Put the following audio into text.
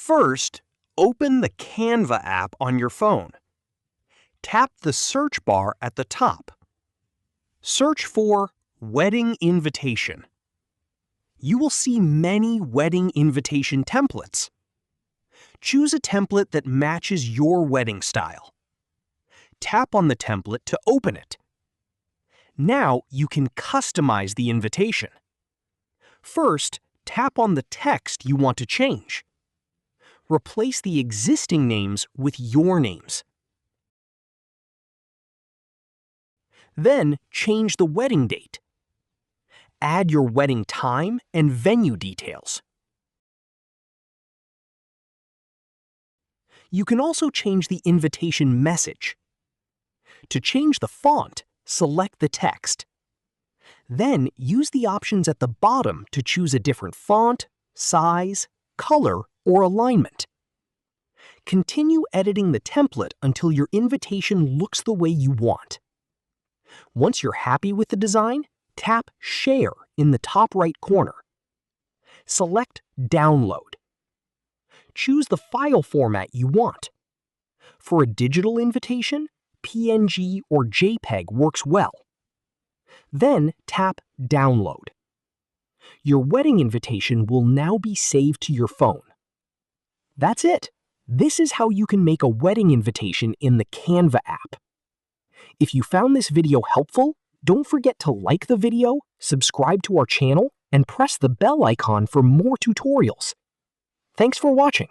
First, open the Canva app on your phone. Tap the search bar at the top. Search for Wedding Invitation. You will see many wedding invitation templates. Choose a template that matches your wedding style. Tap on the template to open it. Now you can customize the invitation. First, tap on the text you want to change. Replace the existing names with your names. Then change the wedding date. Add your wedding time and venue details. You can also change the invitation message. To change the font, select the text. Then use the options at the bottom to choose a different font, size, color, or alignment. Continue editing the template until your invitation looks the way you want. Once you're happy with the design, tap Share in the top right corner. Select Download. Choose the file format you want. For a digital invitation, PNG or JPEG works well. Then tap Download. Your wedding invitation will now be saved to your phone. That's it. This is how you can make a wedding invitation in the Canva app. If you found this video helpful, don't forget to like the video, subscribe to our channel, and press the bell icon for more tutorials. Thanks for watching.